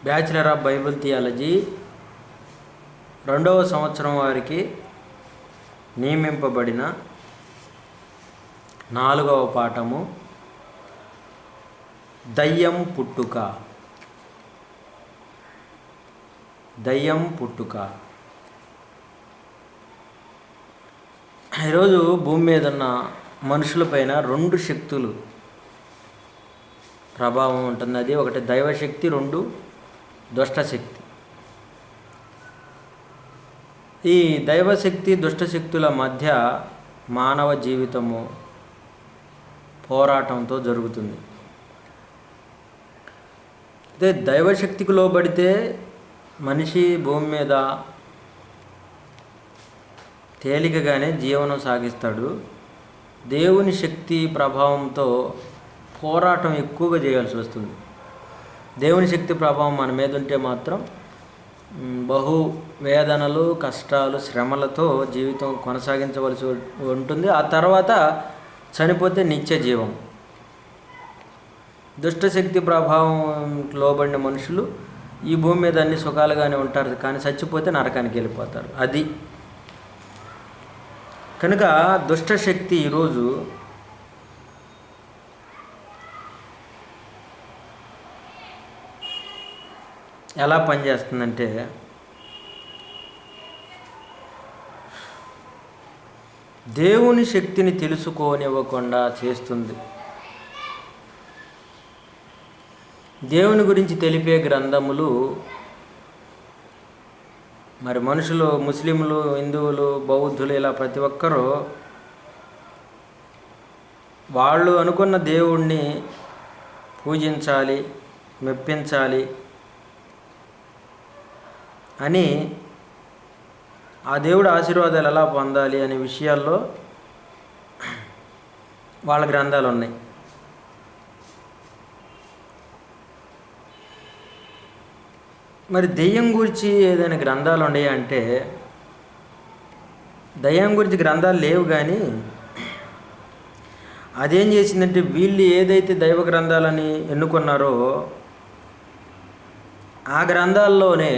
Bachelor of Bible theology 2వ సంవత్సరం వారికి నియమింపబడిన 4వ పాఠము దయ్యం పుట్టుక. దయ్యం పుట్టుక. ఈరోజు భూమి మీద ఉన్న మనుషులపైన 2 శక్తులు ప్రభావం ఉంటుంది. అది ఒకటి దైవశక్తి, 2 దుష్టశక్తి. ఈ దైవశక్తి దుష్టశక్తుల మధ్య మానవ జీవితము పోరాటంతో జరుగుతుంది. అదే దైవశక్తికి లోబడితే మనిషి భూమి మీద తేలికగానే జీవనం సాగిస్తాడు. దేవుని శక్తి ప్రభావంతో పోరాటం ఎక్కువగా చేయాల్సి వస్తుంది. దేవుని శక్తి ప్రభావం మన మీద ఉంటే మాత్రం బహు వేదనలు, కష్టాలు, శ్రమలతో జీవితం కొనసాగించవలసి ఉంటుంది. ఆ తర్వాత చనిపోతే నిత్య జీవం. దుష్టశక్తి ప్రభావం లోబడిన మనుషులు ఈ భూమి మీద అన్ని సుఖాలుగానే ఉంటారు, కానీ చచ్చిపోతే నరకానికి వెళ్ళిపోతారు. అది కనుక దుష్టశక్తి ఈరోజు ఎలా పనిచేస్తుందంటే, దేవుని శక్తిని తెలుసుకోనివ్వకుండా చేస్తుంది. దేవుని గురించి తెలిపే గ్రంథములు మరి మనుషులు, ముస్లింలు, హిందువులు, బౌద్ధులు ఇలా ప్రతి ఒక్కరూ వాళ్ళు అనుకున్న దేవుణ్ణి పూజించాలి, మెప్పించాలి అని, ఆ దేవుడు ఆశీర్వాదాలు ఎలా పొందాలి అనే విషయాల్లో వాళ్ళ గ్రంథాలు ఉన్నాయి. మరి దెయ్యం గురించి ఏదైనా గ్రంథాలు ఉన్నాయి అంటే, దయ్యం గురించి గ్రంథాలు లేవు, కానీ అదేం చేసిందంటే వీళ్ళు ఏదైతే దైవ గ్రంథాలని ఎన్నుకున్నారో ఆ గ్రంథాల్లోనే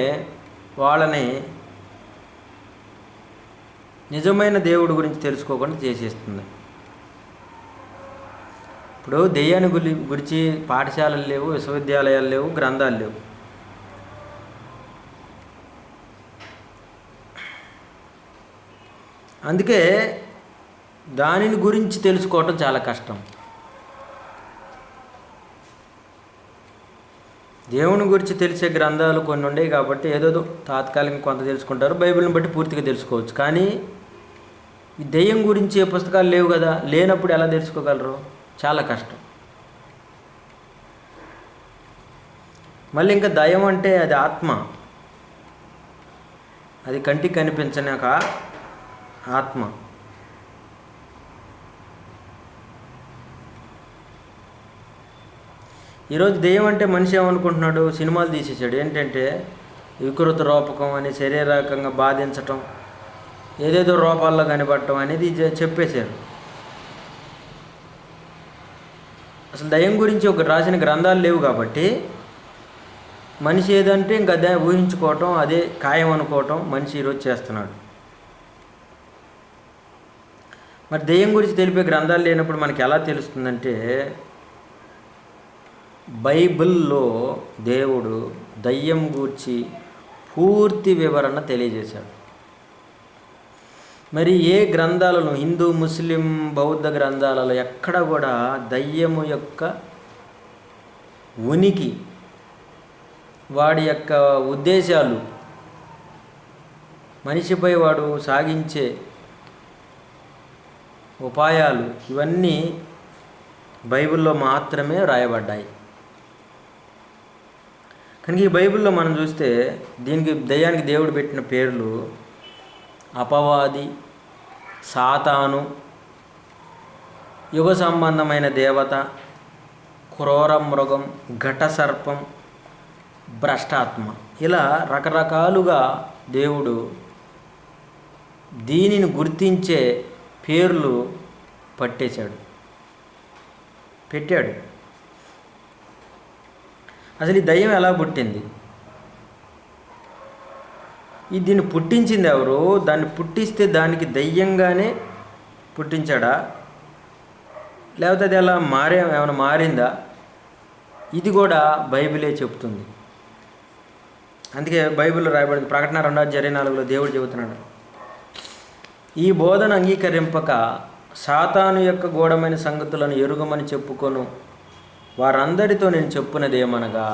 వాళ్ళని నిజమైన దేవుడి గురించి తెలుసుకోకుండా చేసేస్తుంది. ఇప్పుడు దెయ్యాన్ని గురించి పాఠశాలలు లేవు, విశ్వవిద్యాలయాలు లేవు, గ్రంథాలు లేవు. అందుకే దానిని గురించి తెలుసుకోవటం చాలా కష్టం. దేవుని గురించి తెలిసే గ్రంథాలు కొన్ని ఉండేవి కాబట్టి ఏదో తాత్కాలికంగా కొంత తెలుసుకుంటారు, బైబిల్ని బట్టి పూర్తిగా తెలుసుకోవచ్చు. కానీ ఈ దెయ్యం గురించి ఏ పుస్తకాలు లేవు కదా, లేనప్పుడు ఎలా తెలుసుకోగలరు? చాలా కష్టం. మళ్ళీ ఇంకా దయ్యం అంటే అది ఆత్మ, అది కంటికి కనిపించని ఒక ఆత్మ. ఈరోజు దెయ్యం అంటే మనిషి ఏమనుకుంటున్నాడు? సినిమాలు తీసేసాడు. ఏంటంటే వికృత రూపకం అని, శరీరకంగా బాధించటం, ఏదేదో రూపాల్లో కనబడటం అనేది చెప్పేశారు. అసలు దయ్యం గురించి ఒక రాసిన గ్రంథాలు లేవు కాబట్టి మనిషి ఏదంటే ఇంకా అదే ఊహించుకోవటం, అదే ఖాయం అనుకోవటం మనిషి ఈరోజు చేస్తున్నాడు. మరి దెయ్యం గురించి తెలిపే గ్రంథాలు లేనప్పుడు మనకి ఎలా తెలుస్తుందంటే, బైబిల్లో దేవుడు దయ్యం గూర్చి పూర్తి వివరణ తెలియజేశాడు. మరి ఏ గ్రంథాలలో, హిందూ, ముస్లిం, బౌద్ధ గ్రంథాలలో ఎక్కడ కూడా దయ్యము యొక్క ఉనికి, వాడి యొక్క ఉద్దేశాలు, మనిషిపై వాడు సాగించే ఉపాయాలు ఇవన్నీ బైబిల్లో మాత్రమే రాయబడ్డాయి. కనుక ఈ బైబిల్లో మనం చూస్తే దయ్యానికి దేవుడు పెట్టిన పేర్లు అపవాది, సాతాను, యుగ సంబంధమైన దేవత, క్రూర మృగం, ఘట సర్పం, భ్రష్టాత్మ, ఇలా రకరకాలుగా దేవుడు దీనిని గుర్తించే పేర్లు పెట్టాడు. అసలు ఈ దయ్యం ఎలా పుట్టింది? దీన్ని పుట్టించింది ఎవరు? దాన్ని పుట్టిస్తే దానికి దయ్యంగానే పుట్టించాడా, లేకపోతే అది ఎలా ఏమైనా మారిందా? ఇది కూడా బైబిలే చెప్తుంది. అందుకే బైబిల్లో రాయబడింది, ప్రకటన 2:24 దేవుడు చెబుతున్నాడు, ఈ బోధన అంగీకరింపక సాతాను యొక్క గూఢమైన సంగతులను ఎరుగమని చెప్పుకొను వారందరితో నేను చెప్పునదేమనగా.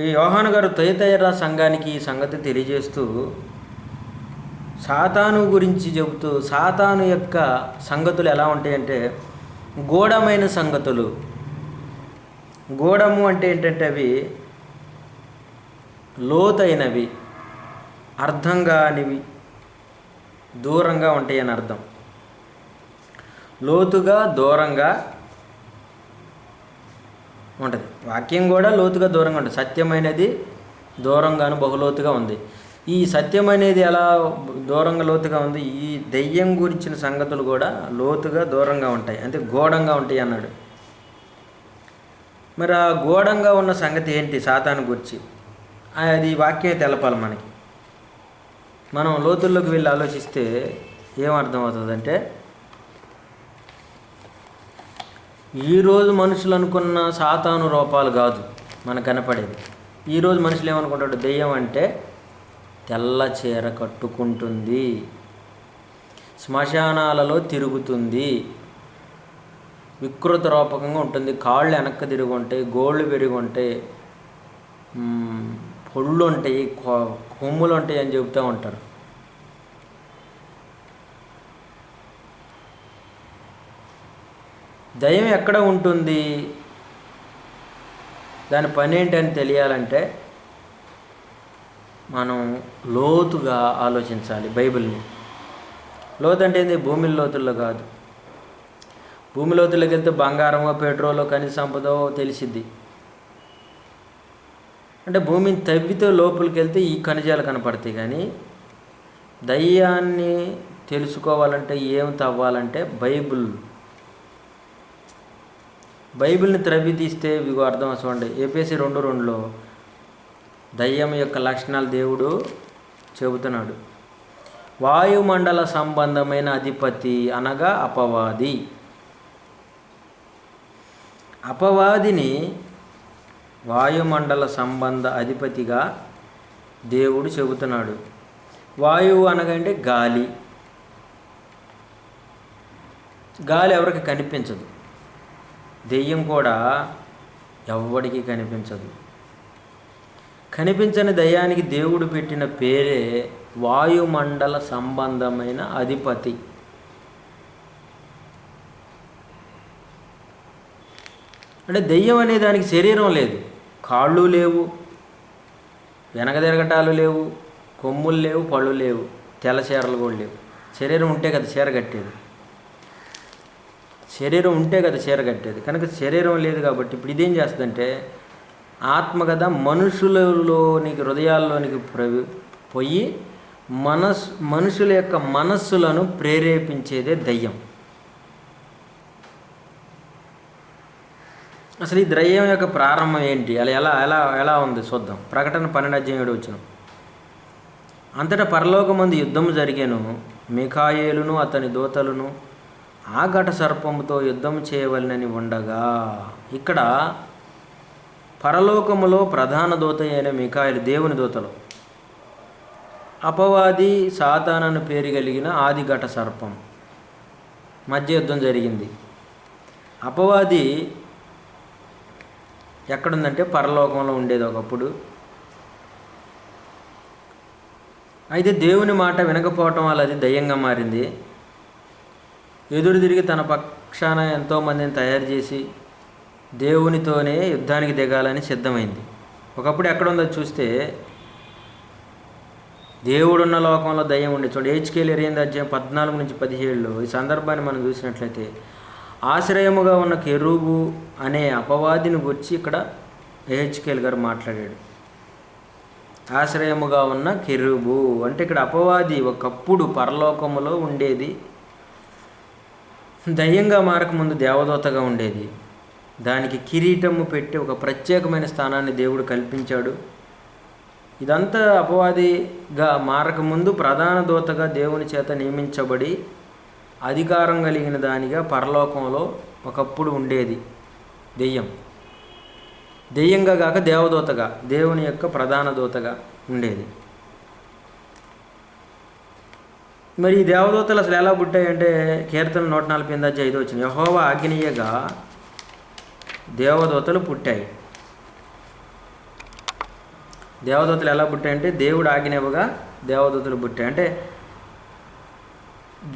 ఈ యోహాను గారు తయతైర సంఘానికి ఈ సంగతి తెలియజేస్తూ సాతాను గురించి చెబుతూ, సాతాను యొక్క సంగతులు ఎలా ఉంటాయంటే గూఢమైన సంగతులు. గూఢము అంటే ఏంటంటే అవి లోతైనవి, అర్థం కానివి, దూరంగా ఉంటాయి అని అర్థం. లోతుగా దూరంగా ఉంటుంది. వాక్యం కూడా లోతుగా దూరంగా ఉంటుంది. సత్యమైనది దూరంగాను బహులోతుగా ఉంది. ఈ సత్యం అనేది ఎలా దూరంగా లోతుగా ఉంది, ఈ దెయ్యం గురించిన సంగతులు కూడా లోతుగా దూరంగా ఉంటాయి, అంటే గూఢంగా ఉంటాయి అన్నాడు. మరి ఆ గూఢంగా ఉన్న సంగతి ఏంటి సాతాను గురించి? అది వాక్యమే తెలపాలి మనకి. మనం లోతుల్లోకి వెళ్ళి ఆలోచిస్తే ఏమర్థం అవుతుందంటే, ఈరోజు మనుషులు అనుకున్న సాతాను రూపాలు కాదు మనకు కనపడేది. ఈరోజు మనుషులు ఏమనుకుంటాడు, దెయ్యం అంటే తెల్ల చీర కట్టుకుంటుంది, శ్మశానాలలో తిరుగుతుంది, వికృత రూపకంగా ఉంటుంది, కాళ్ళు వెనక్కి తిరిగి ఉంటాయి, గోళ్ళు పెరిగి ఉంటాయి, పొళ్ళు ఉంటాయి, కొమ్ములు ఉంటాయి అని చెబుతూ ఉంటారు. దయ్యం ఎక్కడ ఉంటుంది, దాని పని ఏంటని తెలియాలంటే మనం లోతుగా ఆలోచించాలి బైబిల్ని. లోతు అంటే ఏంది? భూమి లోతుల్లో కాదు. భూమి లోతుల్లోకి వెళ్తే బంగారమో పెట్రోలో ఖనిజ సంపదో తెలిసిద్ది. అంటే భూమిని తవ్వితే లోపలికి వెళ్తే ఈ ఖనిజాలు కనపడతాయి. కానీ దయ్యాన్ని తెలుసుకోవాలంటే ఏం తవ్వాలంటే బైబిల్ని త్రవ్వి తీస్తే ఇవి అర్థం చూడండి. ఎఫెసీ 2:2 దయ్యం యొక్క లక్షణాలు దేవుడు చెబుతున్నాడు. వాయుమండల సంబంధమైన అధిపతి అనగా అపవాది. అపవాదిని వాయుమండల సంబంధ అధిపతిగా దేవుడు చెబుతున్నాడు. వాయువు అనగంటే గాలి. గాలి ఎవరికి కనిపించదు. దెయ్యం కూడా ఎవ్వడికి కనిపించదు. కనిపించని దయ్యానికి దేవుడు పెట్టిన పేరే వాయుమండల సంబంధమైన అధిపతి. అంటే దెయ్యం అనే దానికి శరీరం లేదు, కాళ్ళు లేవు, వెనక తిరగటాలు లేవు, కొమ్ములు లేవు, పళ్ళు లేవు, తెల్ల చీరలు కూడా లేవు. శరీరం ఉంటే కదా చీర కట్టేది. శరీరం ఉంటే కదా చీర కట్టేది. కనుక శరీరం లేదు కాబట్టి ఇప్పుడు ఇదేం చేస్తుందంటే ఆత్మ కదా మనుషులలోనికి, హృదయాల్లోనికి పోయి మనుషుల యొక్క మనస్సులను ప్రేరేపించేదే దయ్యం. అసలు ఈ దయ్యం యొక్క ప్రారంభం ఏంటి, అలా ఎలా ఎలా ఎలా ఉంది చూద్దాం. ప్రకటన 12:7 అంతటా పరలోకమందు యుద్ధము జరిగెను. మిఖాయేలును అతని దూతలను ఆ ఘట సర్పముతో యుద్ధం చేయవలనని ఉండగా. ఇక్కడ పరలోకములో ప్రధాన దూత అయిన మిఖాయేలు దేవుని దూతలు, అపవాది సాతానను పేరు కలిగిన ఆది ఘట సర్పం మధ్య యుద్ధం జరిగింది. అపవాది ఎక్కడుందంటే పరలోకంలో ఉండేది ఒకప్పుడు. అయితే దేవుని మాట వినకపోవటం వల్ల అది దయ్యంగా మారింది. ఎదురు తిరిగి తన పక్షాన ఎంతోమందిని తయారు చేసి దేవునితోనే యుద్ధానికి దిగాలని సిద్ధమైంది. ఒకప్పుడు ఎక్కడుందో చూస్తే దేవుడున్న లోకంలో దయ్యం ఉండే. చూడండి, హెచ్కేలు 8:14-17 ఈ సందర్భాన్ని మనం చూసినట్లయితే ఆశ్రయముగా ఉన్న కెరూబు అనే అపవాదిని గురించి ఇక్కడ హెచ్కేల్ గారు మాట్లాడాడు. ఆశ్రయముగా ఉన్న కెరూబు అంటే ఇక్కడ అపవాది ఒకప్పుడు పరలోకములో ఉండేది, దయ్యంగా మారకముందు దేవదూతగా ఉండేది. దానికి కిరీటము పెట్టి ఒక ప్రత్యేకమైన స్థానాన్ని దేవుడు కల్పించాడు. ఇదంతా అపవాదిగా మారకముందు ప్రధాన దూతగా దేవుని చేత నియమించబడి అధికారం కలిగిన దానిగా పరలోకంలో ఒకప్పుడు ఉండేది దెయ్యంగా కాక దేవదూతగా, దేవుని యొక్క ప్రధాన దూతగా ఉండేది. మరి ఈ దేవదూతలు అసలు ఎలా పుట్టాయంటే కీర్తన 148:5 వచ్చింది. యెహోవా ఆజ్ఞనీయగా దేవదూతలు పుట్టాయి. దేవదూతలు ఎలా పుట్టాయంటే దేవుడు ఆజ్ఞనివ్వగా దేవదూతలు పుట్టాయి. అంటే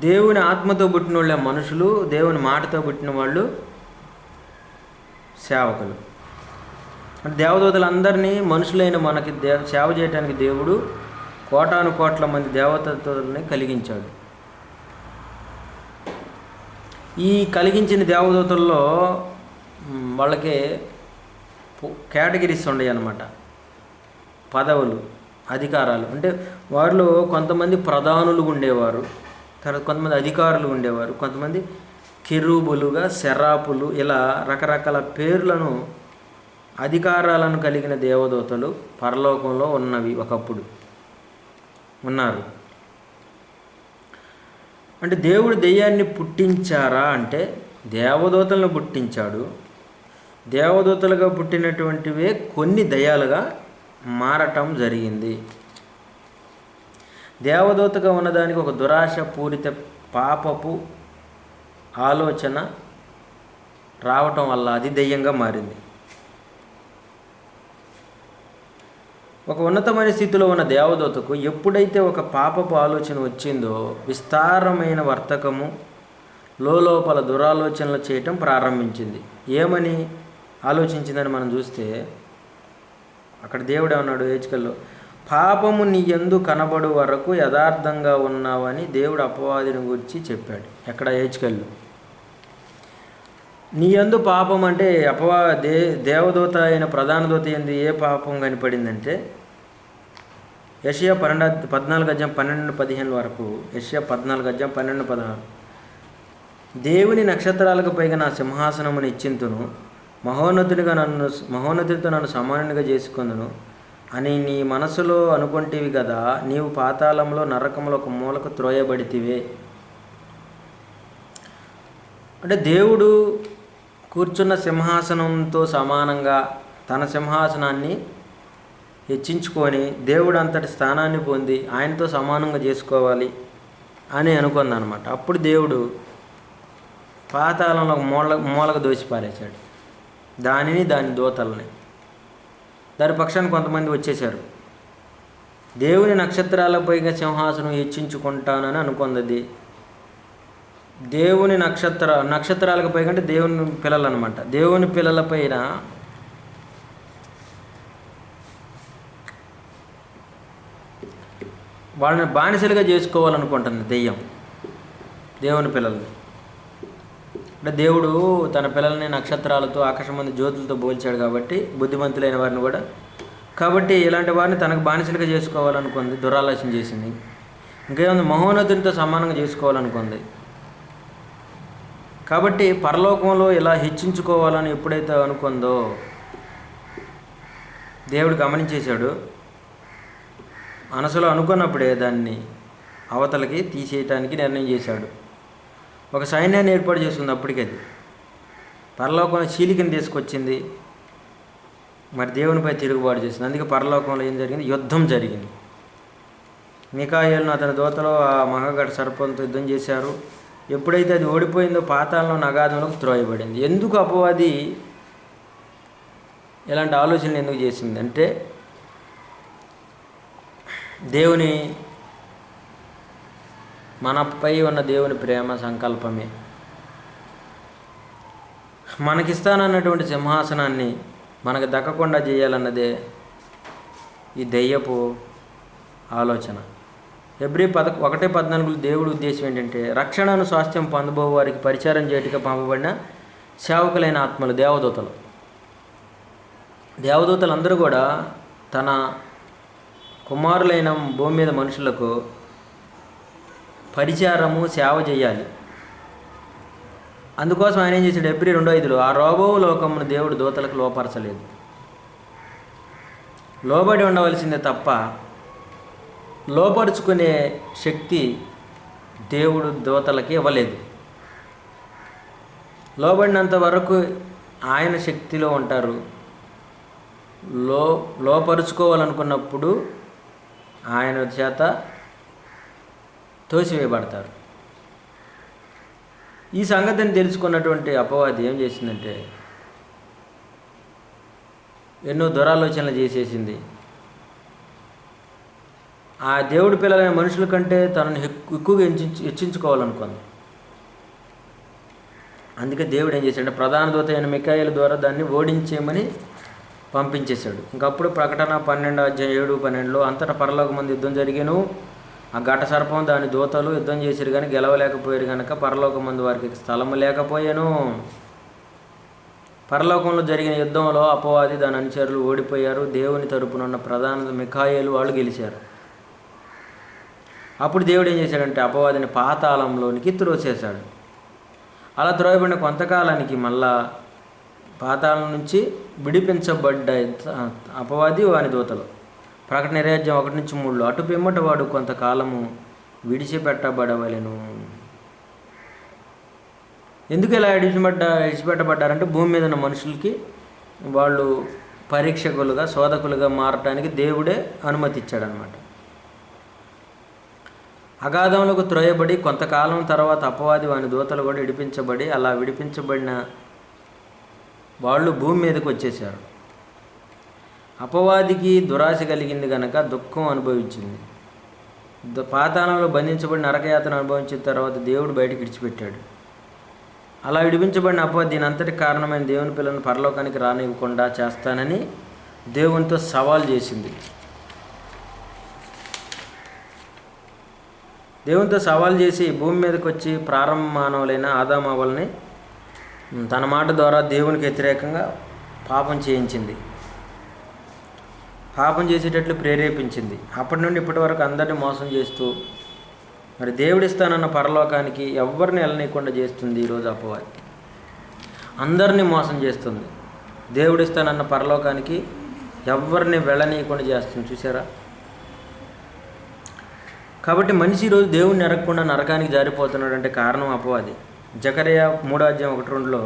దేవుని ఆత్మతో పుట్టిన వాళ్ళే మనుషులు, దేవుని మాటతో పుట్టిన వాళ్ళు సేవకులు. అంటే దేవదూతలందరినీ మనుషులైన మనకి సేవ చేయడానికి దేవుడు కోటాను కోట్ల మంది దేవదూతలని కలిగించాడు. ఈ కలిగించిన దేవదూతల్లో వాళ్ళకి కేటగిరీస్ ఉండేవి అన్నమాట, పదవులు, అధికారాలు. అంటే వారిలో కొంతమంది ప్రధానులు ఉండేవారు, తర్వాత కొంతమంది అధికారులు ఉండేవారు, కొంతమంది కెరూబులుగా, సెరాపులు, ఇలా రకరకాల పేర్లను, అధికారాలను కలిగిన దేవదూతలు పరలోకంలో ఉన్నవి ఒకప్పుడు ఉన్నారు. అంటే దేవుడు దెయ్యాన్ని పుట్టించారా అంటే దేవదూతలను పుట్టించాడు. దేవదూతలుగా పుట్టినటువంటివే కొన్ని దయ్యాలుగా మారటం జరిగింది. దేవదూతగా ఉన్నదానికి ఒక దురాశ పూరిత పాపపు ఆలోచన రావటం వల్ల అది దెయ్యంగా మారింది. ఒక ఉన్నతమైన స్థితిలో ఉన్న దేవదూతకు ఎప్పుడైతే ఒక పాపపు ఆలోచన వచ్చిందో విస్తారమైన వర్తకము లోపల దురాలోచనలు చేయటం ప్రారంభించింది. ఏమని ఆలోచించిందని మనం చూస్తే అక్కడ దేవుడు ఏమన్నాడు హెచ్కెల్లో, పాపము నీ యందు కనబడు వరకు యథార్థంగా ఉన్నావని దేవుడు అపవాదిని గురించి చెప్పాడు. ఎక్కడ హెచ్కెల్లో నీ యందు పాపం అంటే దేవదూత అయిన ప్రధాన దూత యందు ఏ పాపం కనపడిందంటే యెషయా 14:12-15 వరకు, యెషయా 14:12-16, దేవుని నక్షత్రాలకు పైగా నా సింహాసనమును ఇచ్చింతును, మహోన్నతుడితో నన్ను సమానునిగా చేసుకుందును అని నీ మనసులో అనుకుంటేవి కదా, నీవు పాతాళంలో నరకంలో ఒక మూలకు త్రోయబడితివే. అంటే దేవుడు కూర్చున్న సింహాసనంతో సమానంగా తన సింహాసనాన్ని హెచ్చించుకొని దేవుడు అంతటి స్థానాన్ని పొంది ఆయనతో సమానంగా చేసుకోవాలి అని అనుకుందనమాట. అప్పుడు దేవుడు పాతాళంలో మూలకు దోసి పారేశాడు దాని దూతల్ని. దాని పక్షాన్ని కొంతమంది వచ్చేశారు. దేవుని నక్షత్రాలపైగా సింహాసనం హెచ్చించుకుంటానని అనుకుంది. దేవుని నక్షత్రాలకు పైగా అంటే దేవుని పిల్లలు అనమాట. దేవుని పిల్లల పైన వాళ్ళని బానిసలుగా చేసుకోవాలనుకుంటుంది దెయ్యం దేవుని పిల్లల్ని. అంటే దేవుడు తన పిల్లల్ని నక్షత్రాలతో, ఆకాశమంది జ్యోతులతో పోల్చాడు కాబట్టి బుద్ధిమంతులైన వారిని కూడా, కాబట్టి ఇలాంటి వారిని తనకు బానిసలుగా చేసుకోవాలనుకుంది, దురాలోచన చేసింది. ఇంకేముంది, మహోన్నతునితో సమానంగా చేసుకోవాలనుకుంది. కాబట్టి పరలోకంలో ఇలా హెచ్చించుకోవాలని ఎప్పుడైతే అనుకుందో దేవుడు గమనించేశాడు. మనసులో అనుకున్నప్పుడే దాన్ని అవతలకి తీసేయటానికి నిర్ణయం చేశాడు. ఒక సైన్యాన్ని ఏర్పాటు చేసుకుంది. అప్పటికి అది పరలోకంలో చీలికని తీసుకొచ్చింది, మరి దేవునిపై తిరుగుబాటు చేసింది. అందుకే పరలోకంలో ఏం జరిగింది, యుద్ధం జరిగింది. మిఖాయేలును అతని దూతలో ఆ మహాగఢ సర్పంతో యుద్ధం చేశారు. ఎప్పుడైతే అది ఓడిపోయిందో పాతాళంలో నగాధంలోకి త్రోయబడింది. ఎందుకు అపవాది ఇలాంటి ఆలోచనలు ఎందుకు చేసింది అంటే మనపై ఉన్న దేవుని ప్రేమ సంకల్పమే. మనకిస్తానన్నటువంటి సింహాసనాన్ని మనకు దక్కకుండా చేయాలన్నదే ఈ దెయ్యపు ఆలోచన. హెబ్రీ 1:14 దేవుడి ఉద్దేశం ఏంటంటే రక్షణను స్వాస్థ్యం పొందబో వారికి పరిచారం చేయటిగా పంపబడిన సేవకులైన ఆత్మలు దేవదూతలందరూ కూడా తన కుమారులైన భూమి మీద మనుషులకు పరిచారము, సేవ చేయాలి. అందుకోసం ఆయన ఏం చేశాడు? ఎబ్రీ 2:5 ఆ రోబో లోకమును దేవుడు దూతలకు లోపరచలేదు. లోబడి ఉండవలసిందే తప్ప లోపరుచుకునే శక్తి దేవుడు దూతలకి ఇవ్వలేదు. లోబడినంత వరకు ఆయన శక్తిలో ఉంటారు. లోపరుచుకోవాలనుకున్నప్పుడు ఆయన చేత తోసివేయబడతారు. ఈ సంగతిని తెలుసుకున్నటువంటి అపవాది ఏం చేసిందంటే ఎన్నో దురాలోచనలు చేసేసింది. ఆ దేవుడి పిల్లలైన మనుషుల కంటే తనను ఎక్కువగా హెచ్చించుకోవాలనుకుంది. అందుకే దేవుడు ఏం చేశాడంటే ప్రధాన దూత అయిన మిఖాయేలు ద్వారా దాన్ని ఓడించేయమని పంపించేశాడు. ఇంకప్పుడు ప్రకటన 12:7-12 అంతటా పరలోకమందు యుద్ధం జరిగేను. ఆ ఘట సర్పం దాని దూతలు యుద్ధం చేసిరు కానీ గెలవలేకపోయారు కనుక పరలోకమందు వారికి స్థలము లేకపోయాను. పరలోకంలో జరిగిన యుద్ధంలో అపవాది దాని అనుచరులు ఓడిపోయారు. దేవుని తరపున ఉన్న ప్రధాన మిఖాయేలు వాళ్ళు గెలిచారు. అప్పుడు దేవుడు ఏం చేశాడంటే అపవాదిని పాతాళంలోనికి త్రోసేశాడు. అలా త్రోయబడిన కొంతకాలానికి మళ్ళా పాతాళం నుంచి విడిపించబడ్డ అపవాది వాని దూతలు. ప్రకటన 20:1-3 అటు పిమ్మట వాడు కొంతకాలము విడిచిపెట్టబడవలెను. ఎందుకు ఇలా విడిచిపెట్టబడ్డారంటే భూమి మీద ఉన్న మనుషులకి వాళ్ళు పరీక్షకులుగా శోధకులుగా మారటానికి దేవుడే అనుమతి ఇచ్చాడనమాట. అగాధంలోకి త్రోయబడి కొంతకాలం తర్వాత అపవాది వాని దూతలు కూడా విడిపించబడి అలా విడిపించబడిన వాళ్ళు భూమి మీదకి వచ్చేసారు. అపవాదికి దురాశ కలిగింది కనుక దుఃఖం అనుభవించింది. పాతాళంలో బంధించబడి నరకయాతను అనుభవించిన తర్వాత దేవుడు బయటకు విడిచిపెట్టాడు. అలా విడిపించబడిన అపవాది దీని అంతటి కారణమైన దేవుని పిల్లలను పరలోకానికి రానివ్వకుండా చేస్తానని దేవునితో సవాల్ చేసింది. దేవునితో సవాల్ చేసి భూమి మీదకి వచ్చి ప్రారంభ మానవులైన ఆదామవ్వల్ని తన మాట ద్వారా దేవునికి వ్యతిరేకంగా పాపం చేయించింది, పాపం చేసేటట్లు ప్రేరేపించింది. అప్పటి నుండి ఇప్పటి వరకు అందరినీ మోసం చేస్తూ మరి దేవుడిస్తానన్న పరలోకానికి ఎవరిని వెళ్ళనీయకుండా చేస్తుంది. ఈరోజు అపవాది అందరినీ మోసం చేస్తుంది. దేవుడిస్తానన్న పరలోకానికి ఎవరిని వెళ్ళనీయకుండా చేస్తుంది. చూసారా? కాబట్టి మనిషి ఈరోజు దేవుడిని ఎరగకుండా నరకానికి జారిపోతున్నాడు అంటే కారణం అపవాది. జకరియా 3:1-2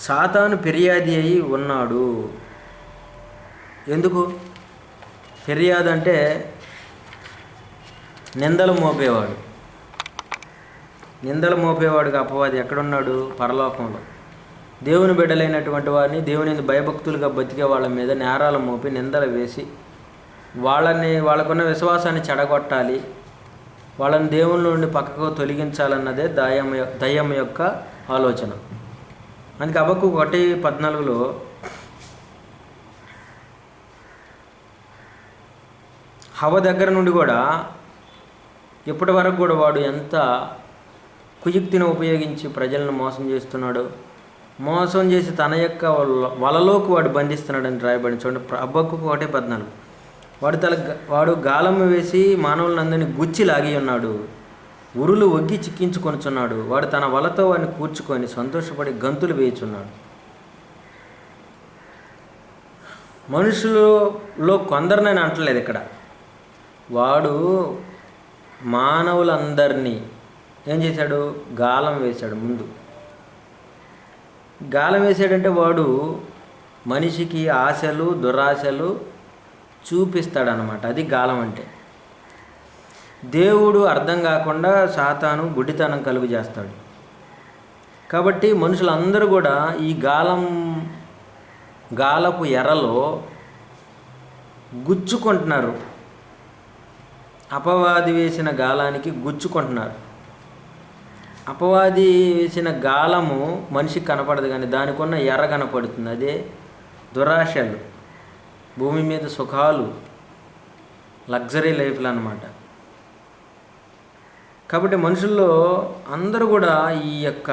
సాతాను ఫిర్యాది అయి ఉన్నాడు. ఎందుకు ఫిర్యాదు అంటే? నిందలు మోపేవాడు. నిందలు మోపేవాడుగా అపవాది ఎక్కడున్నాడు? పరలోకంలో. దేవుని బిడ్డలైనటువంటి వారిని దేవుని భయభక్తులుగా బతికే వాళ్ళ మీద నేరాలు మోపి నిందలు వేసి వాళ్ళకున్న విశ్వాసాన్ని చెడగొట్టాలి, వాళ్ళని దేవుని నుండి పక్కకు తొలగించాలన్నదే దయ్యం యొక్క ఆలోచన. అందుకే హబక్కూకు 1:14 హవ్వ దగ్గర నుండి కూడా ఇప్పటి వరకు కూడా వాడు ఎంత కుయుక్తిని ఉపయోగించి ప్రజలను మోసం చేస్తున్నాడు, మోసం చేసి తన యొక్క వలలోకి వాడు బంధిస్తున్నాడని రాయబడి చూడండి. హబక్కూకు 1:14 వాడు గాలము వేసి మానవులందరినీ గుచ్చి లాగి ఉన్నాడు, ఉరులు ఒగ్గి చిక్కించుకొనుచున్నాడు. వాడు తన వలతో వాడిని కూర్చుకొని సంతోషపడి గంతులు వేయుచున్నాడు. మనుషులలో కొందరినైనా అంటలేదు ఇక్కడ. వాడు మానవులందరినీ ఏం చేశాడు? గాలం వేశాడు. ముందు గాలం వేసాడంటే వాడు మనిషికి ఆశలు దురాశలు చూపిస్తాడనమాట. అది గాలం అంటే. దేవుడు అర్థం కాకుండా సాతాను గుడ్డితనం కలుగు చేస్తాడు. కాబట్టి మనుషులందరూ కూడా ఈ గాలపు ఎర్రలో గుచ్చుకుంటున్నారు. అపవాది వేసిన గాలానికి గుచ్చుకుంటున్నారు. అపవాది వేసిన గాలము మనిషికి కనపడదు కానీ దానికి ఉన్న ఎర్ర కనపడుతుంది. అదే దురాశలు, భూమి మీద సుఖాలు, లగ్జరీ లైఫ్లు అన్నమాట. కాబట్టి మనుషుల్లో అందరూ కూడా ఈ యొక్క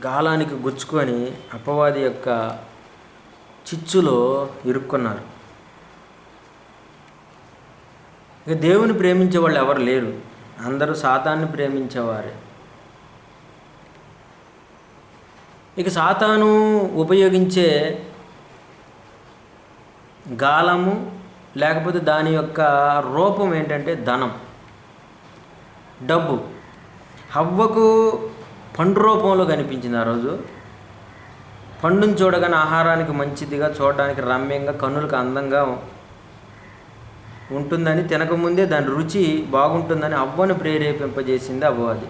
గాలానికి గుచ్చుకొని అపవాది యొక్క చిచ్చులో ఇరుక్కున్నారు. ఇక దేవుని ప్రేమించే వాళ్ళు ఎవరు లేరు. అందరూ సాతాన్ని ప్రేమించేవారే. ఇక సాతాను ఉపయోగించే గాలము లేకపోతే దాని యొక్క రూపం ఏంటంటే ధనం, డబ్బు. హవ్వకు పండు రూపంలో కనిపించింది ఆ రోజు. పండును చూడగానే ఆహారానికి మంచిదిగా, చూడడానికి రమ్యంగా, కన్నులకు అందంగా ఉంటుందని, తినకముందే దాని రుచి బాగుంటుందని అవ్వను ప్రేరేపింపజేసింది అపవాది.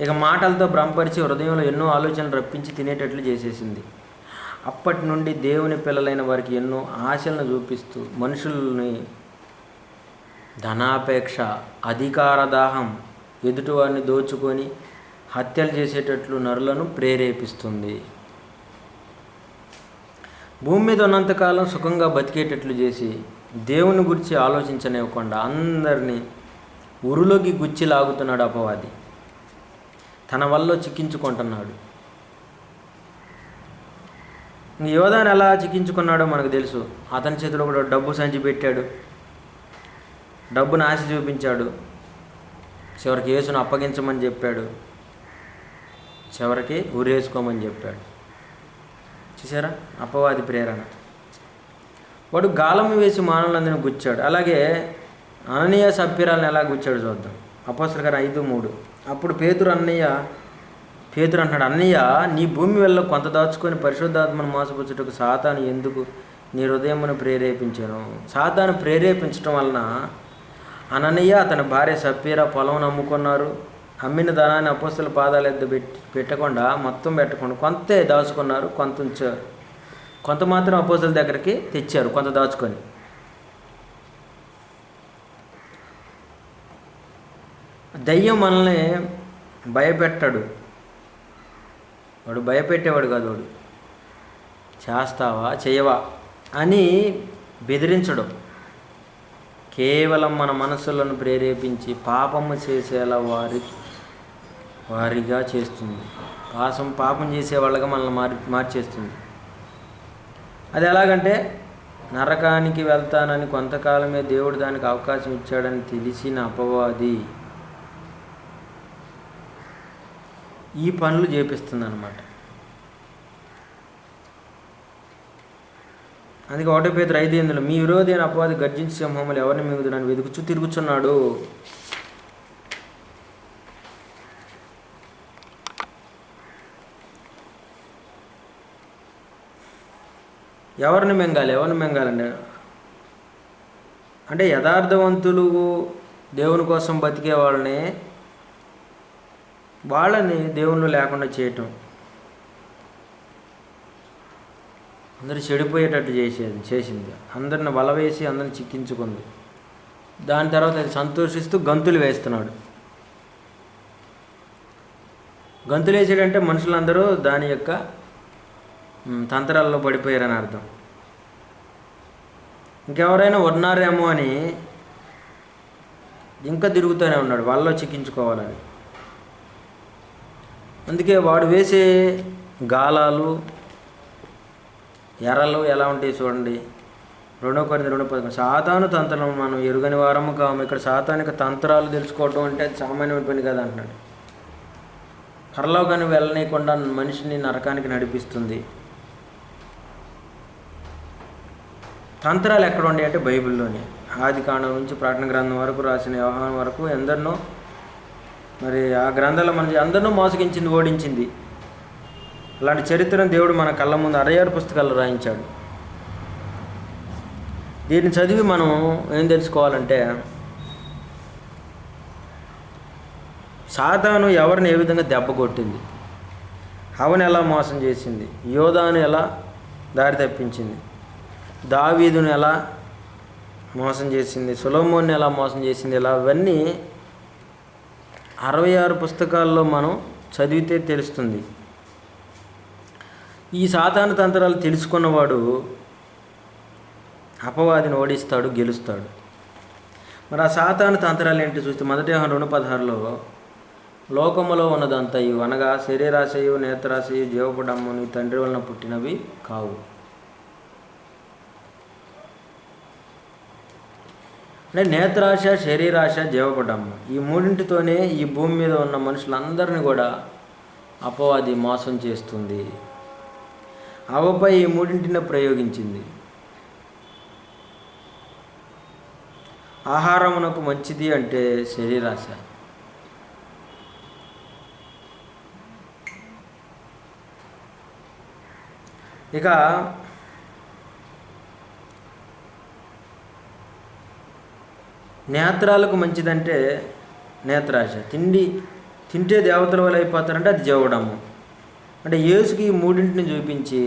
ఇక మాటలతో భ్రమపరిచి హృదయంలో ఎన్నో ఆలోచనలు రప్పించి తినేటట్లు చేసేసింది. అప్పటి నుండి దేవుని పిల్లలైన వారికి ఎన్నో ఆశలను చూపిస్తూ మనుషుల్ని ధనాపేక్ష, అధికార దాహం, ఎదుటివారిని దోచుకొని హత్యలు చేసేటట్లు నరులను ప్రేరేపిస్తుంది. భూమి మీద ఉన్నంతకాలం సుఖంగా బతికేటట్లు చేసి దేవుని గురించి ఆలోచించనివ్వకుండా అందరినీ ఉరులోకి గుచ్చి లాగుతున్నాడు అపవాది. తన వల్ల చిక్కించుకుంటున్నాడు. యోధాను ఎలా చిక్కించుకున్నాడో మనకు తెలుసు. అతని చేతిలో కూడా డబ్బు సంచి పెట్టాడు, డబ్బును ఆశ చూపించాడు, చివరికి యేసును అప్పగించమని చెప్పాడు, చివరికి ఉరేసుకోమని చెప్పాడు. చూసారా అపవాది ప్రేరణ. వాడు గాలం వేసి మానవులందరినీ గుచ్చాడు. అలాగే అననీయ సప్ఫీరాలను ఎలా గుచ్చాడు చూద్దాం. అపోస్తలుల కార్యం 5:3. అప్పుడు పేతురు అంటున్నాడు, అన్నయ్య, నీ భూమి వెళ్ళ కొంత దాచుకొని పరిశుద్ధాత్మను మోసపుచ్చుటకు సాతాను ఎందుకు నీ హృదయమును ప్రేరేపించాను? సాతాను ప్రేరేపించడం వలన అననీయ అతని భార్య సప్పీరా పొలం అమ్ముకున్నారు. అమ్మిన ధనాన్ని అపోస్తలుల పాదాల ఎద్ద పెట్టకుండా, మొత్తం పెట్టకుండా కొంతే దాచుకున్నారు, కొంత ఉంచారు. కొంత మాత్రం అపోస్తలుల దగ్గరికి తెచ్చారు, కొంత దాచుకొని. దయ్యం మనల్ని భయపెట్టాడు. వాడు భయపెట్టేవాడు కాదు. వాడు చేస్తావా చేయవా అని బెదిరించడం, కేవలం మన మనసులను ప్రేరేపించి పాపము చేసేలా వారిగా చేస్తుంది. పాపం చేసే వాళ్ళగా మనల్ని మార్చేస్తుంది. అది ఎలాగంటే, నరకానికి వెళ్తానని కొంతకాలమే దేవుడు దానికి అవకాశం ఇచ్చాడని తెలిసిన అపవాది ఈ పనులు చేపిస్తుంది అన్నమాట. అందుకే 1 పేతురు 5:8 మీ విరోధి అయిన అపవాది గర్జించి సింహములు ఎవరిని మింగుదునని వెతుకుచూ తిరుగుచున్నాడు. ఎవరిని మింగాలండి? అంటే యథార్థవంతులు, దేవుని కోసం బతికే వాళ్ళని దేవుళ్ళు లేకుండా చేయటం, అందరూ చెడిపోయేటట్టు చేసింది. అందరిని వలవేసి అందరిని చిక్కించుకుంది. దాని తర్వాత అది సంతోషిస్తూ గంతులు వేస్తున్నాడు. గంతులు వేసాడంటే మనుషులందరూ దాని యొక్క తంత్రాల్లో పడిపోయారని అర్థం. ఇంకెవరైనా ఉన్నారేమో అని ఇంకా తిరుగుతూనే ఉన్నాడు వాళ్ళలో చిక్కించుకోవాలని. అందుకే వాడు వేసే గాలాలు, ఎర్రలు ఎలా ఉంటాయి చూడండి. 2 Corinthians 2:11 సాతాను తంత్రం మనం ఎరుగని వారము కాము. ఇక్కడ సాతానిక తంత్రాలు తెలుసుకోవటం అంటే అది సామాన్యమైన పని కదా అంటున్నాడు. పరలోకానికి వెళ్ళనీయకుండా మనిషిని నరకానికి నడిపిస్తుంది. తంత్రాలు ఎక్కడ ఉన్నాయి అంటే బైబిల్లోనే. ఆదికాండం నుంచి ప్రకటన గ్రంథం వరకు రాసిన వ్యవహారం వరకు ఎందరినో, మరి ఆ గ్రంథాల మన అందరినో మోసగించింది, ఓడించింది. అలాంటి చరిత్రను దేవుడు మన కళ్ళ ముందు 66 పుస్తకాలు రాయించాడు. దీన్ని చదివి మనం ఏం తెలుసుకోవాలంటే, సాతాను ఎవరిని ఏ విధంగా దెబ్బ కొట్టింది, హవను ఎలా మోసం చేసింది, యోధాను ఎలా దారి తప్పించింది, దావీదును ఎలా మోసం చేసింది, సొలొమోన్ని ఎలా మోసం చేసింది, ఇలా అవన్నీ 66 పుస్తకాల్లో మనం చదివితే తెలుస్తుంది. ఈ సాతాను తంత్రాలు తెలుసుకున్నవాడు అపవాదిని ఓడిస్తాడు, గెలుస్తాడు. మరి ఆ సాతాను తంత్రాలు ఏంటి చూస్తే 1 Yohana 2:16 లోకములో ఉన్నదంతయు అనగా శరీరాశయు, నేత్రాశయు, జీవపుడమ్ము నీ తండ్రి వలన పుట్టినవి కావు. అంటే నేత్రాశ, శరీరాశ, జీవపుడమ్ము ఈ మూడింటితోనే ఈ భూమి మీద ఉన్న మనుషులందరినీ కూడా అపవాది మోసం చేస్తుంది. అవ్వపై ఈ మూడింటిని ప్రయోగించింది. ఆహారమునకు మంచిది అంటే శరీరాశ. ఇక నేత్రాలకు మంచిదంటే నేత్రాశ. తింటే దేవతల వల్ల అయిపోతారంటే అది జవడము. అంటే యేసుకి ఈ మూడింటిని చూపించి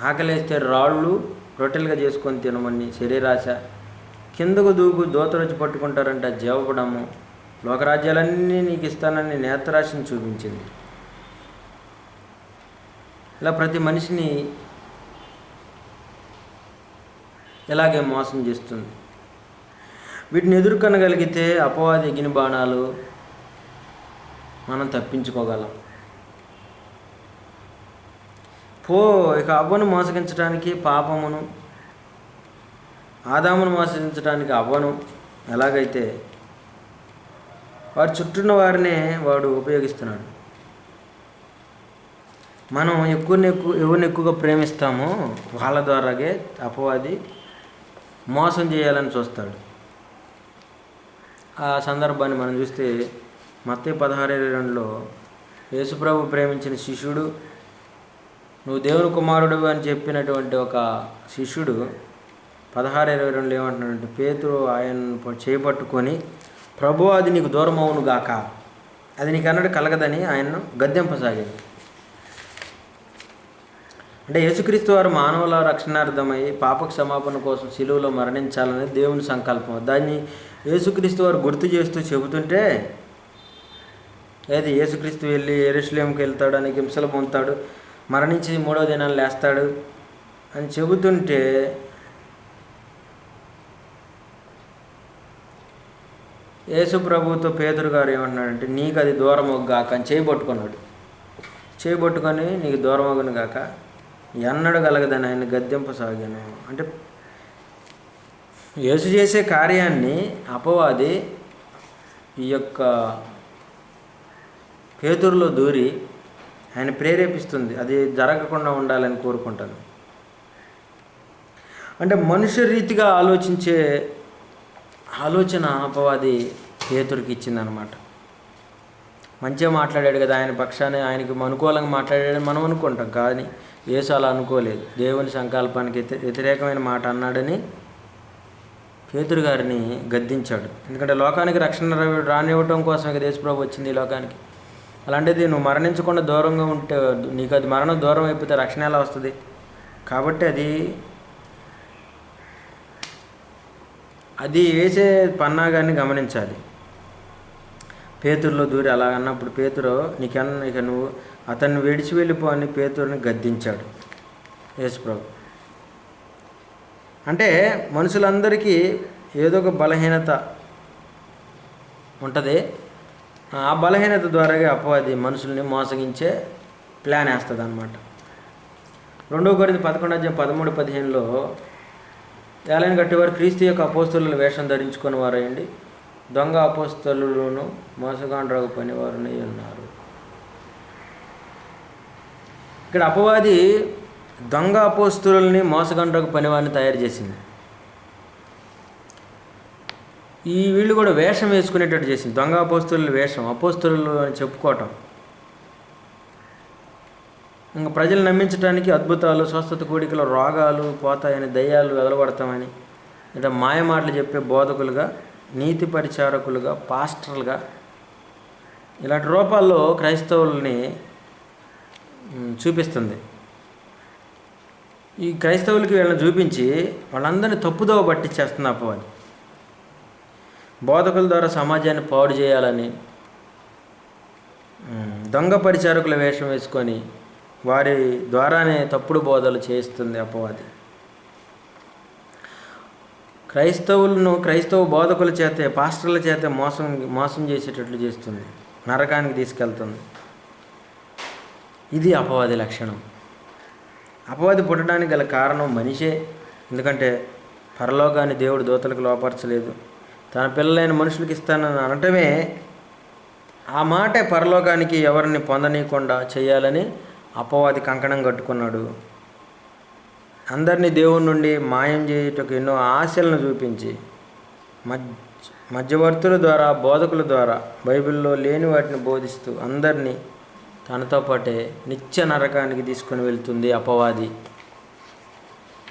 ఆకలేస్తే రాళ్ళు రొట్టెలుగా చేసుకొని తినమని శరీరాశ, కిందకు దూకు దోతలు వచ్చి పట్టుకుంటారంటే అది జవడము, లోకరాజ్యాలన్నీ నీకు ఇస్తానని నేత్రాశని చూపించింది. ఇలా ప్రతి మనిషిని ఇలాగే మోసం చేస్తుంది. వీటిని ఎదుర్కొనగలిగితే అపవాది అగ్ని బాణాలు మనం తప్పించుకోగలం. ఇక అవ్వను మోసగించడానికి పాపమును, ఆదామును మోసగించడానికి అవ్వను ఎలాగైతే వారి చుట్టూన్న వారినే వాడు ఉపయోగిస్తున్నాడు. మనం ఎవరిని ఎక్కువగా ప్రేమిస్తామో వాళ్ళ ద్వారాగే అపవాది మోసం చేయాలని చూస్తాడు. ఆ సందర్భాన్ని మనం చూస్తే మత్తయి 16:22లో యేసుప్రభు ప్రేమించిన శిష్యుడు, నువ్వు దేవుని కుమారుడు అని చెప్పినటువంటి ఒక శిష్యుడు 16:22లో ఏమంటున్నాడంటే, పేతురు ఆయన చేపట్టుకొని, ప్రభు అది నీకు దూరం అవును గాక, అది నీకు అన్నట్టు కలగదని ఆయన్ను గద్దెంపసాగాడు. అంటే యేసుక్రీస్తు వారు మానవుల రక్షణార్థమై పాప క్షమాపణ కోసం శిలువలో మరణించాలని దేవుని సంకల్పం. దాన్ని యేసుక్రీస్తు వారు గుర్తు చేస్తూ చెబుతుంటే, ఏది యేసుక్రీస్తు వెళ్ళి యెరూషలేముకి వెళ్తాడు, అని హింసలు పొందుతాడు, మరణించి 3వ దినాన్ని లేస్తాడు అని చెబుతుంటే, యేసు ప్రభువుతో పేతురు గారు ఏమంటున్నాడంటే, నీకు అది దూరం గాక అని చేయబట్టుకొని నీకు దూరం అగును గాక, ఎన్నడు కలగదని ఆయన గద్దెంపసాగాను. అంటే యేసు చేసే కార్యాన్ని అపవాది ఈ యొక్క పేతురులో దూరి ఆయన ప్రేరేపిస్తుంది. అది జరగకుండా ఉండాలని కోరుకుంటాను. అంటే మనుష్య రీతిగా ఆలోచించే ఆలోచన అపవాది పేతురికి ఇచ్చిందనమాట. మంచిగా మాట్లాడాడు కదా, ఆయన పక్షాన్ని ఆయనకి అనుకూలంగా మాట్లాడాడని మనం అనుకుంటాం, కానీ యేసు అలా అనుకోలేదు. దేవుని సంకల్పానికి వ్యతిరేకమైన మాట అన్నాడని పేతురు గారిని గద్దించాడు. ఎందుకంటే లోకానికి రక్షణ రానివ్వటం కోసం ఇక యేసుప్రభు వచ్చింది ఈ లోకానికి. అలాంటిది నువ్వు మరణించకుండా దూరంగా ఉంటే, నీకు అది మరణం దూరం అయిపోతే రక్షణ ఎలా వస్తుంది? కాబట్టి అది వేసే పన్నాగాన్ని గమనించాలి. పేతురులో దూరి అలా అన్నప్పుడు పేతురు ఇక నువ్వు అతన్ని విడిచి వెళ్ళిపో అని పేతురుని గద్దించాడు యేసుప్రభు. అంటే మనుషులందరికీ ఏదో ఒక బలహీనత ఉంటుంది. ఆ బలహీనత ద్వారాగా అపవాది మనుషుల్ని మోసగించే ప్లాన్ వేస్తుంది అన్నమాట. 2 కొరింథీ 11:13-15లో ఏలైన గట్టివారు క్రీస్తు యొక్క అపోస్తలుల వేషం ధరించుకొని వారయ్యండి, దొంగ అపోస్తలులను మోసగాండ్రగు పనివారునై ఉన్నారు. ఇక్కడ అపవాది దొంగ అపోస్తలుల్ని మోసగాండ్రగు పనివారిని తయారు చేసింది. వీళ్ళు కూడా వేషం వేసుకునేటట్టు చేసింది. దొంగ అపోస్తలుల వేషం, అపోస్తలులు అని చెప్పుకోవటం, ఇంకా ప్రజలు నమ్మించడానికి అద్భుతాలు, స్వస్థత కూడికలు, రోగాలు పోతాయని, దయ్యాలు వెదలబడతామని, అంటే మాయ మాటలు చెప్పే బోధకులుగా, నీతి పరిచారకులుగా, పాస్టర్లుగా, ఇలాంటి రూపాల్లో క్రైస్తవుల్ని చూపిస్తుంది. ఈ క్రైస్తవులకి వీళ్ళని చూపించి వాళ్ళందరినీ తప్పుదోవ పట్టించేస్తుంది అపవాది. బోధకుల ద్వారా సమాజాన్ని పాడు చేయాలని దొంగ పరిచారకుల వేషం వేసుకొని వారి ద్వారానే తప్పుడు బోధలు చేయిస్తుంది అపవాది. క్రైస్తవ బోధకుల చేతే, పాస్టర్ల చేతే మోసం చేసేటట్లు చేస్తుంది, నరకానికి తీసుకెళ్తుంది. ఇది అపవాది లక్షణం. అపవాది పుట్టడానికి గల కారణం మనిషే. ఎందుకంటే పరలోకాన్ని దేవుడు దూతలకు లోపరచలేదు, తన పిల్లలైన మనుషులకు ఇస్తానని అనటమే ఆ మాటే పరలోకానికి ఎవరిని పొందనీయకుండా చేయాలని అపవాది కంకణం కట్టుకున్నాడు. అందరినీ దేవుని నుండి మాయం చేయుటకు ఎన్నో ఆశలను చూపించి మధ్యవర్తుల ద్వారా, బోధకుల ద్వారా బైబిల్లో లేని వాటిని బోధిస్తూ అందరినీ తనతో పాటే నిత్య నరకానికి తీసుకొని వెళ్తుంది అపవాది.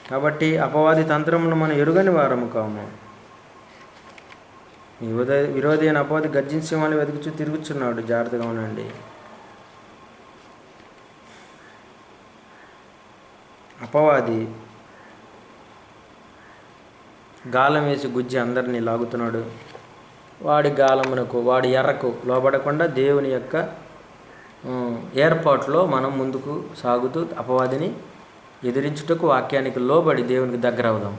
కాబట్టి అపవాది తంత్రమును మనం ఎరుగని వారము కాము. విరోధి అయిన అపవాది గర్జించమని వెతుకుచూ తిరుగుచున్నాడు, జాగ్రత్తగా ఉండండి. అపవాది గాలం వేసి గుజ్జి అందరినీ లాగుతున్నాడు. వాడి గాలమునకు, వాడి ఎర్రకు లోబడకుండా దేవుని యొక్క ఏర్పాట్లో మనం ముందుకు సాగుతూ అపవాదిని ఎదిరించుటకు వాక్యానికి లోబడి దేవునికి దగ్గర అవుదాం.